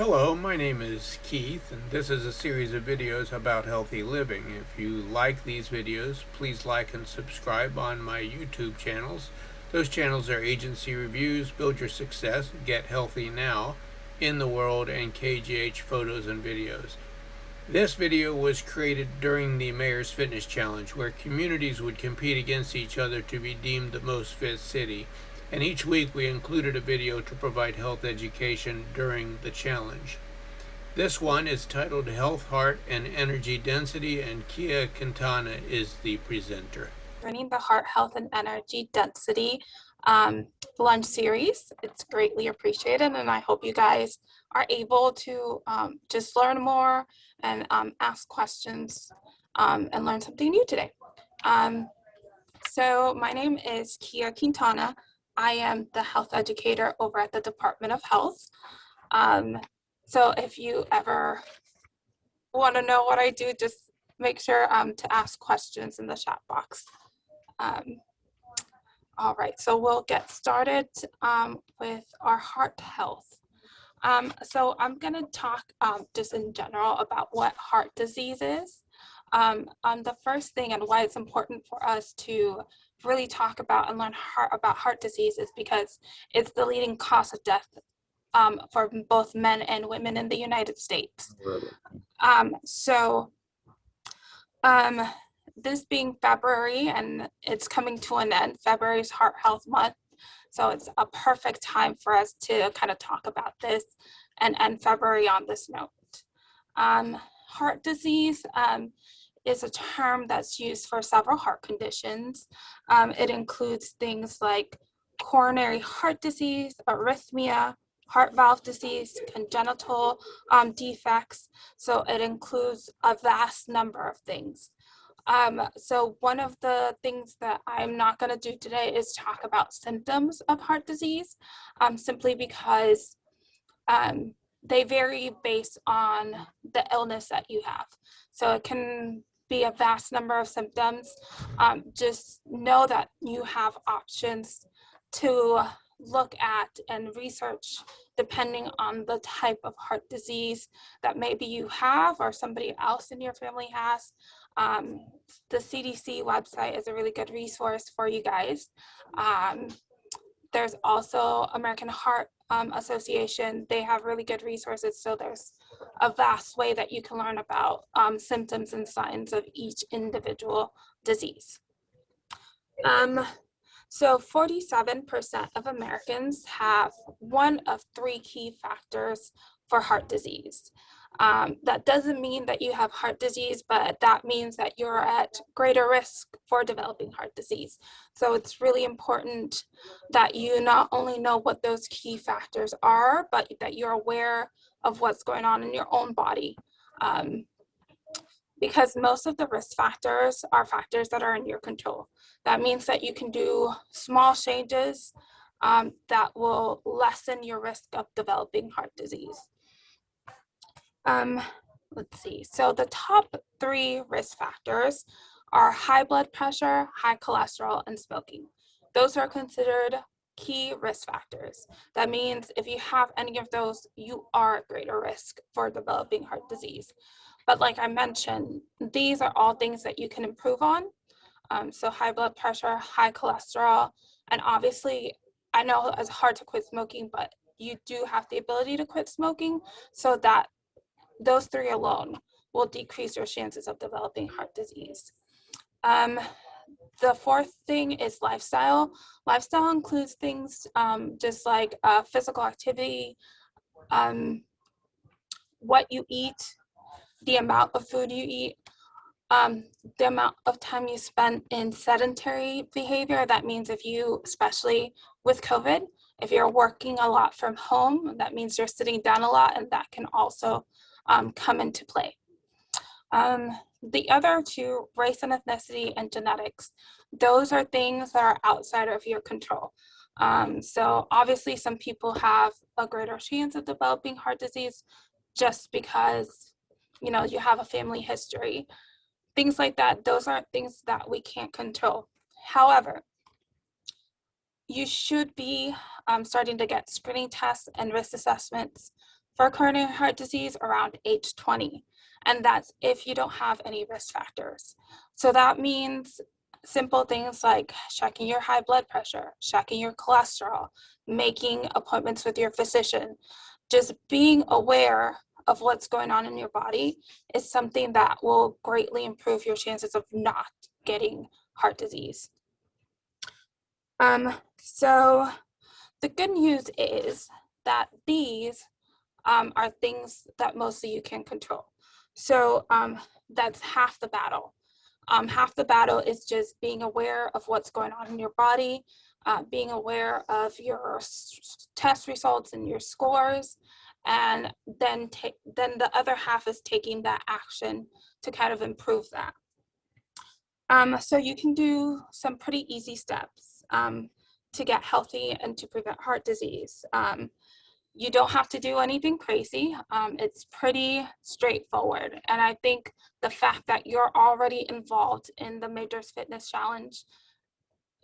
Hello, my name is Keith, and this is a series of videos about healthy living. If you like these videos, please like and subscribe on my YouTube channels. Those channels are Agency Reviews, Build Your Success, Get Healthy Now, In the World, and KGH Photos and Videos. This video was created during the Mayor's Fitness Challenge, where communities would compete against each other to be deemed the most fit city. And each week we included a video to provide health education during the challenge. This one is titled Health, Heart, and Energy Density, and Kia Quintana is the presenter. Running the Heart, Health, and Energy Density lunch series. It's greatly appreciated, and I hope you guys are able to just learn more and ask questions and learn something new today. So my name is Kia Quintana. I am the health educator over at the Department of Health. So if you ever want to know what I do, just make sure to ask questions in the chat box. All right, so we'll get started with our heart health. So I'm going to talk just in general about what heart disease is. The first thing and why it's important for us to really talk about and learn about heart disease is because it's the leading cause of death for both men and women in the United States. This being February and it's coming to an end, February's Heart Health Month. So it's a perfect time for us to kind of talk about this and end February on this note. Heart disease is a term that's used for several heart conditions. It includes things like coronary heart disease, arrhythmia, heart valve disease, congenital defects. So it includes a vast number of things. So one of the things that I'm not going to do today is talk about symptoms of heart disease, simply because they vary based on the illness that you have. So it can be a vast number of symptoms. Just know that you have options to look at and research depending on the type of heart disease that maybe you have or somebody else in your family has. The CDC website is a really good resource for you guys. There's also American Heart Association. They have really good resources. So there's a vast way that you can learn about symptoms and signs of each individual disease. So 47% of Americans have one of three key factors for heart disease. That doesn't mean that you have heart disease, but that means that you're at greater risk for developing heart disease. So it's really important that you not only know what those key factors are, but that you're aware of what's going on in your own body. Because most of the risk factors are factors that are in your control. That means that you can do small changes that will lessen your risk of developing heart disease. Let's see. So the top three risk factors are high blood pressure, high cholesterol, and smoking. Those are considered key risk factors. That means if you have any of those, you are at greater risk for developing heart disease. But like I mentioned, these are all things that you can improve on. So high blood pressure, high cholesterol, and obviously, I know it's hard to quit smoking, but you do have the ability to quit smoking, so that those three alone will decrease your chances of developing heart disease. The fourth thing is lifestyle. Lifestyle includes things just like physical activity, what you eat, the amount of food you eat, the amount of time you spend in sedentary behavior. That means if you, especially with COVID, if you're working a lot from home, that means you're sitting down a lot, and that can also come into play. The other two, race and ethnicity and genetics, those are things that are outside of your control. So obviously some people have a greater chance of developing heart disease just because, you know, you have a family history. Things like that, those aren't things that we can't control. However, you should be starting to get screening tests and risk assessments for coronary heart disease around age 20. And that's if you don't have any risk factors. So that means simple things like checking your high blood pressure, checking your cholesterol, making appointments with your physician. Just being aware of what's going on in your body is something that will greatly improve your chances of not getting heart disease. So the good news is that these are things that mostly you can control. So that's half the battle. Half the battle is just being aware of what's going on in your body, being aware of your test results and your scores, and then the other half is taking that action to kind of improve that. So you can do some pretty easy steps to get healthy and to prevent heart disease. You don't have to do anything crazy. It's pretty straightforward. And I think the fact that you're already involved in the Majors Fitness Challenge,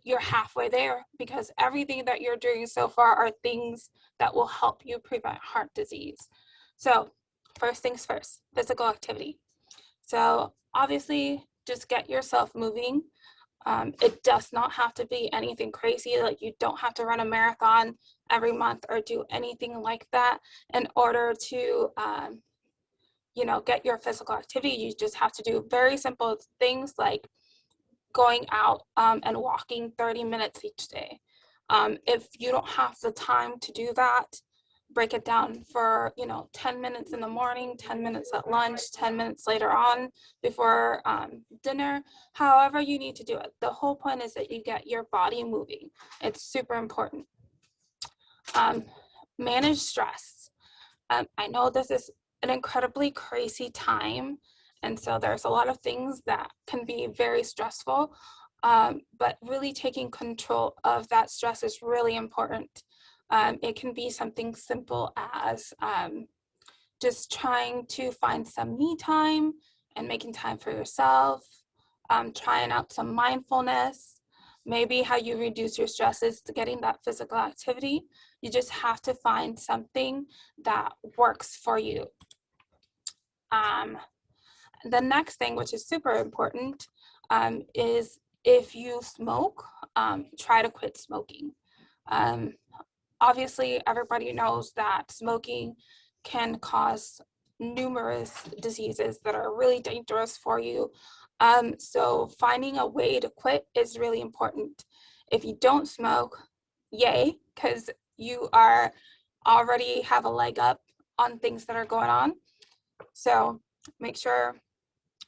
you're halfway there, because everything that you're doing so far are things that will help you prevent heart disease. So first things first, physical activity. So obviously just get yourself moving. It does not have to be anything crazy. Like, you don't have to run a marathon every month or do anything like that in order to, get your physical activity. You just have to do very simple things like going out and walking 30 minutes each day. If you don't have the time to do that, break it down for 10 minutes in the morning, 10 minutes at lunch, 10 minutes later on before dinner, however you need to do it. The whole point is that you get your body moving. It's super important. Manage stress. I know this is an incredibly crazy time, and so there's a lot of things that can be very stressful, but really taking control of that stress is really important. It can be something simple as just trying to find some me time and making time for yourself, trying out some mindfulness. Maybe how you reduce your stress is to getting that physical activity. You just have to find something that works for you. The next thing, which is super important, is if you smoke, try to quit smoking. Obviously, everybody knows that smoking can cause numerous diseases that are really dangerous for you. So finding a way to quit is really important. If you don't smoke, yay, because you are already have a leg up on things that are going on. So make sure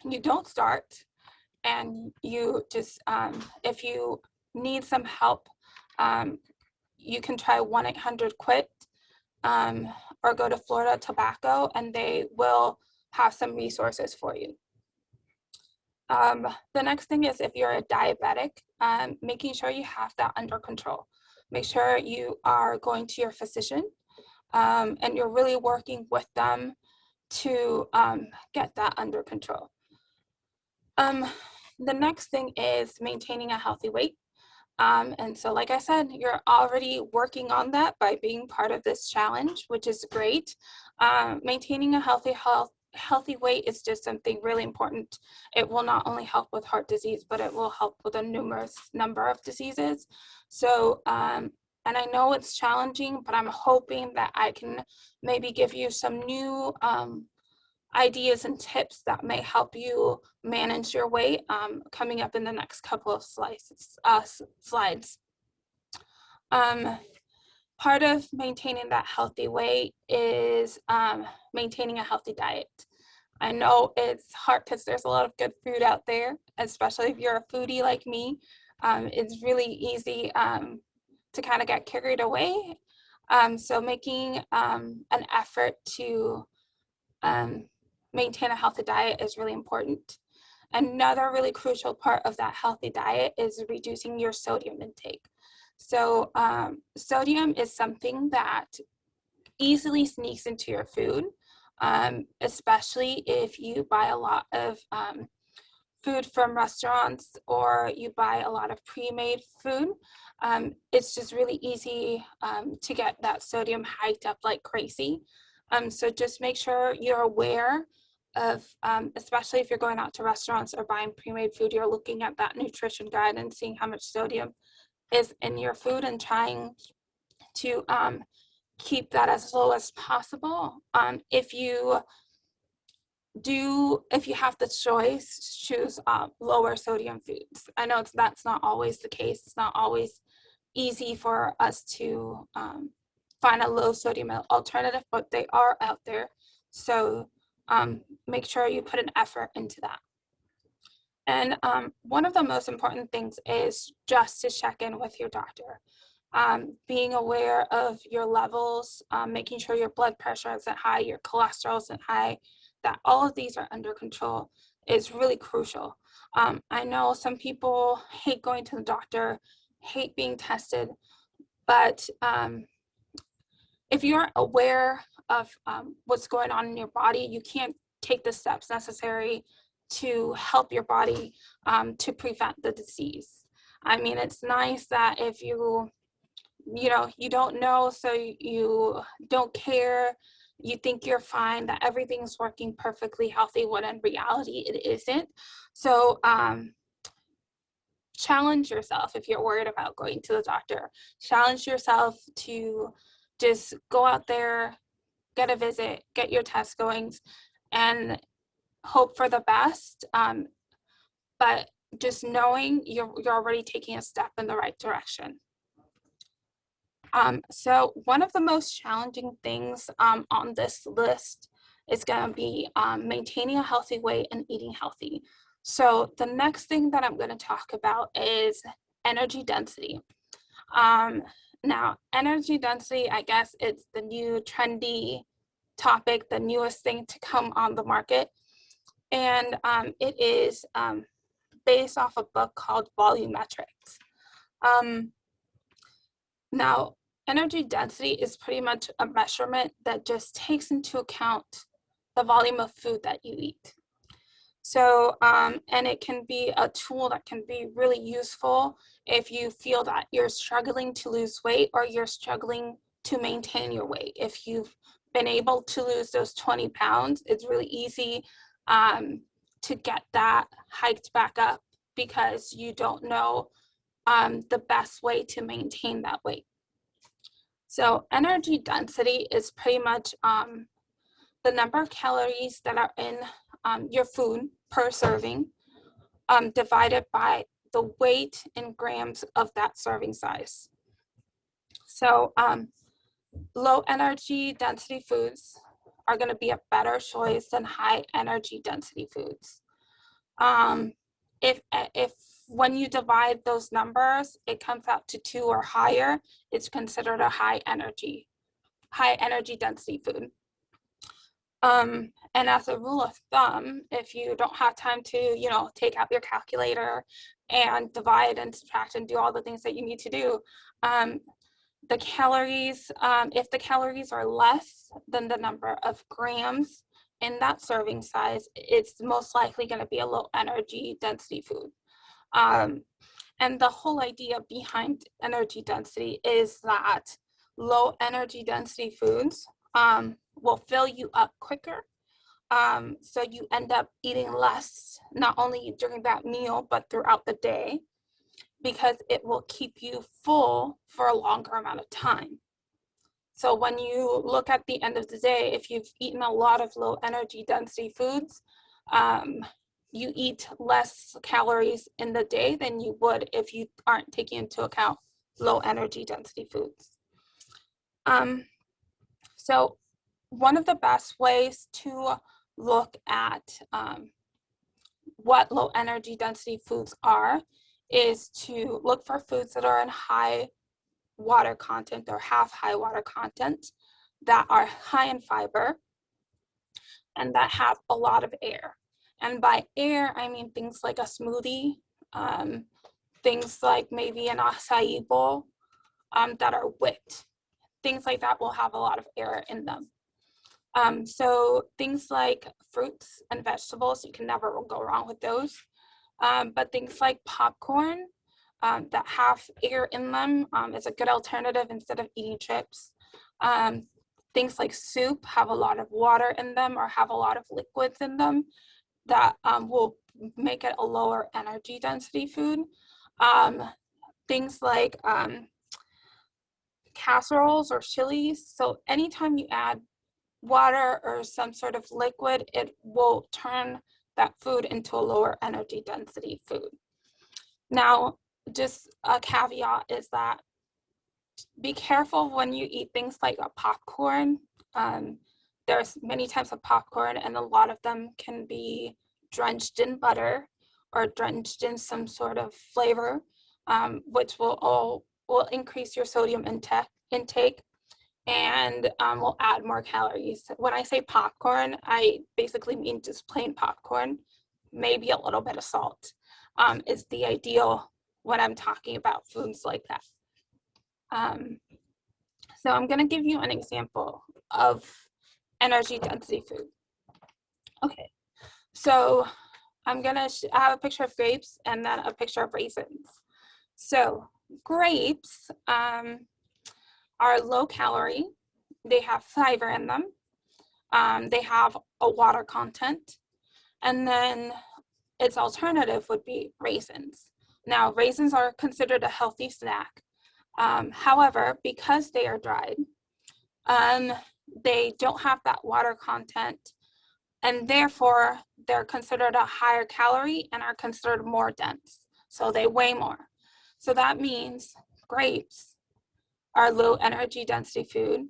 you don't start, and you just, if you need some help, you can try 1-800-QUIT, or go to Florida Tobacco, and they will have some resources for you. The next thing is, if you're a diabetic, making sure you have that under control. Make sure you are going to your physician, and you're really working with them to get that under control. The next thing is maintaining a healthy weight. And so, like I said, you're already working on that by being part of this challenge, which is great. Maintaining a healthy weight is just something really important. It will not only help with heart disease, but it will help with a numerous number of diseases. So, and I know it's challenging, but I'm hoping that I can maybe give you some new ideas and tips that may help you manage your weight, coming up in the next couple of slides. Part of maintaining that healthy weight is maintaining a healthy diet. I know it's hard because there's a lot of good food out there, especially if you're a foodie like me. It's really easy to kind of get carried away. So making an effort to maintain a healthy diet is really important. Another really crucial part of that healthy diet is reducing your sodium intake. So sodium is something that easily sneaks into your food, especially if you buy a lot of food from restaurants or you buy a lot of pre-made food. It's just really easy to get that sodium hiked up like crazy. So just make sure you're aware of, especially if you're going out to restaurants or buying pre-made food, you're looking at that nutrition guide and seeing how much sodium is in your food and trying to keep that as low as possible. If you have the choice, choose lower sodium foods. I know that's not always the case. It's not always easy for us to find a low sodium alternative, but they are out there. So make sure you put an effort into that. And one of the most important things is just to check in with your doctor. Being aware of your levels, making sure your blood pressure isn't high, your cholesterol isn't high, that all of these are under control is really crucial. I know some people hate going to the doctor, hate being tested, but if you're aware of what's going on in your body, you can't take the steps necessary to help your body to prevent the disease. I mean, it's nice that if you don't know, so you don't care, you think you're fine, that everything's working perfectly healthy, when in reality it isn't. So challenge yourself. If you're worried about going to the doctor, challenge yourself to just go out there, get a visit, get your test goings, and hope for the best. But just knowing you're already taking a step in the right direction. So one of the most challenging things on this list is going to be maintaining a healthy weight and eating healthy. So the next thing that I'm going to talk about is energy density. Now, energy density, I guess it's the new trendy topic, the newest thing to come on the market. And it is based off a book called Volumetrics. Now, energy density is pretty much a measurement that just takes into account the volume of food that you eat. So, and it can be a tool that can be really useful if you feel that you're struggling to lose weight or you're struggling to maintain your weight. If you've been able to lose those 20 pounds, it's really easy to get that hiked back up because you don't know the best way to maintain that weight. So energy density is pretty much the number of calories that are in your food per serving divided by the weight in grams of that serving size. So low energy density foods are going to be a better choice than high energy density foods. If when you divide those numbers, it comes out to 2 or higher, it's considered a high energy density food. And as a rule of thumb, if you don't have time to, take out your calculator and divide and subtract and do all the things that you need to do, the calories, if the calories are less than the number of grams in that serving size, it's most likely going to be a low energy density food. And the whole idea behind energy density is that low energy density foods will fill you up quicker. So you end up eating less, not only during that meal, but throughout the day, because it will keep you full for a longer amount of time. So when you look at the end of the day, if you've eaten a lot of low energy density foods, you eat less calories in the day than you would if you aren't taking into account low energy density foods. So one of the best ways to look at what low energy density foods are is to look for foods that are in high water content or have high water content, that are high in fiber, and that have a lot of air. And by air, I mean things like a smoothie, things like maybe an acai bowl that are whipped. Things like that will have a lot of air in them. So things like fruits and vegetables, you can never go wrong with those. But things like popcorn that have air in them is a good alternative instead of eating chips. things like soup have a lot of water in them or have a lot of liquids in them that will make it a lower energy density food. Things like casseroles or chilies. So anytime you add water or some sort of liquid, it will turn that food into a lower energy density food. Now, just a caveat is that be careful when you eat things like a popcorn. There's many types of popcorn, and a lot of them can be drenched in butter or drenched in some sort of flavor, which will increase your sodium intake and will add more calories. When I say popcorn, I basically mean just plain popcorn, maybe a little bit of salt is the ideal when I'm talking about foods like that. So I'm going to give you an example of energy density food. Okay, so I'm going to have a picture of grapes and then a picture of raisins. So grapes are low calorie. They have fiber in them. They have a water content. And then its alternative would be raisins. Now, raisins are considered a healthy snack. However, because they are dried, they don't have that water content, and therefore they're considered a higher calorie and are considered more dense. So they weigh more. So that means grapes are low energy density food,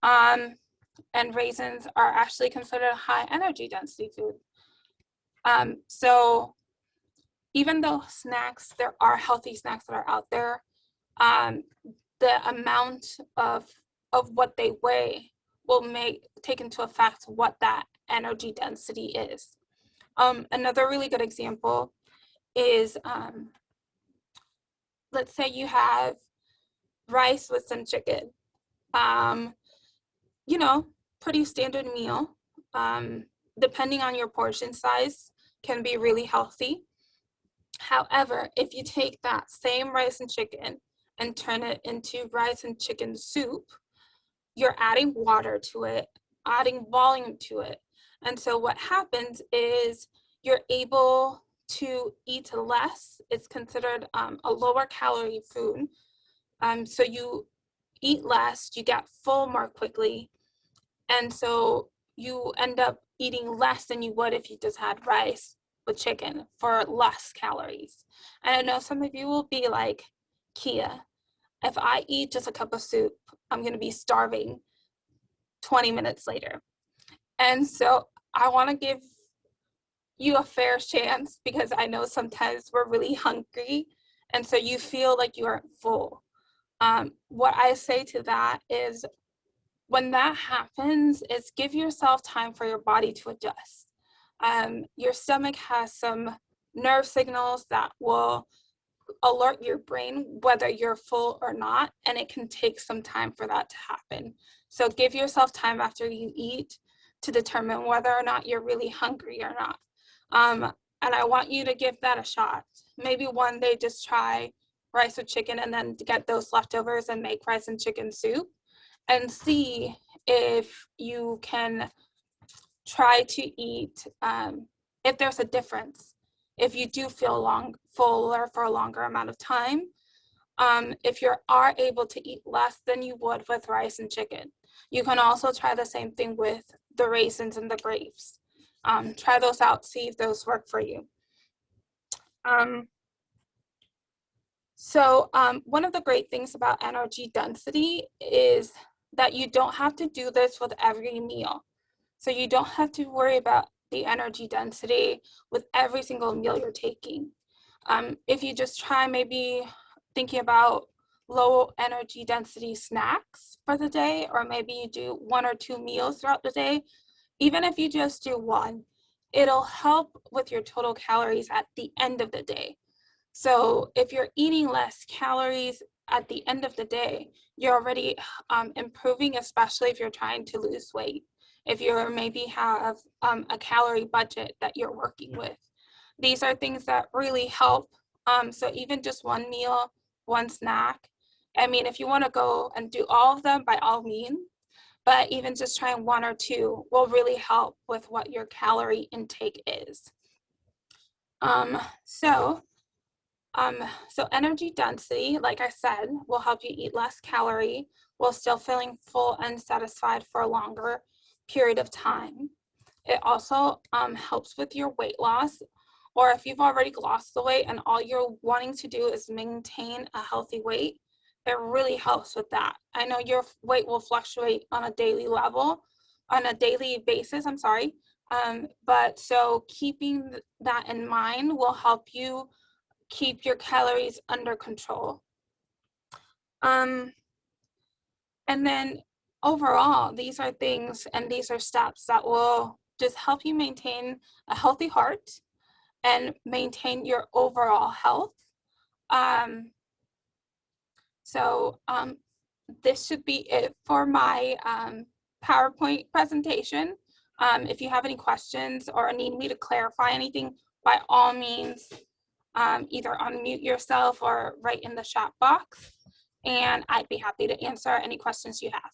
and raisins are actually considered a high energy density food. So even though snacks, there are healthy snacks that are out there, the amount of what they weigh will take into effect what that energy density is. Another really good example is, let's say you have rice with some chicken. You know, pretty standard meal. Depending on your portion size, can be really healthy. However, if you take that same rice and chicken and turn it into rice and chicken soup, you're adding water to it, adding volume to it. And so what happens is you're able to eat less. It's considered a lower calorie food. So you eat less, you get full more quickly. And so you end up eating less than you would if you just had rice with chicken for less calories. And I know some of you will be like, Kia, if I eat just a cup of soup, I'm going to be starving 20 minutes later. And so I want to give you a fair chance, because I know sometimes we're really hungry and so you feel like you aren't full. What I say to that is, when that happens, is give yourself time for your body to adjust. Your stomach has some nerve signals that will alert your brain whether you're full or not, and it can take some time for that to happen. So give yourself time after you eat to determine whether or not you're really hungry or not. And I want you to give that a shot. Maybe one day just try rice with chicken and then get those leftovers and make rice and chicken soup, and see if you can try to eat, if there's a difference, if you do feel fuller for a longer amount of time, if you are able to eat less than you would with rice and chicken. You can also try the same thing with the raisins and the grapes. Try those out, see if those work for you. So one of the great things about energy density is that you don't have to do this with every meal. So you don't have to worry about the energy density with every single meal you're taking. If you just try maybe thinking about low energy density snacks for the day, or maybe you do 1 or 2 meals throughout the day, even if you just do one, it'll help with your total calories at the end of the day. So if you're eating less calories at the end of the day, you're already improving, especially if you're trying to lose weight. If you maybe have a calorie budget that you're working with. These are things that really help. So even just one meal, one snack. I mean, if you want to go and do all of them, by all means, but even just trying 1 or 2 will really help with what your calorie intake is. Um, so, so energy density, like I said, will help you eat less calorie while still feeling full and satisfied for a longer period of time. It also helps with your weight loss, or if you've already lost the weight and all you're wanting to do is maintain a healthy weight, it really helps with that. I know your weight will fluctuate on a daily level, on a daily basis, I'm sorry. But so keeping that in mind will help you keep your calories under control. Um, and then overall, these are things and these are steps that will just help you maintain a healthy heart and maintain your overall health. Um, so this should be it for my PowerPoint presentation. If you have any questions or need me to clarify anything, by all means, either unmute yourself or write in the chat box, and I'd be happy to answer any questions you have.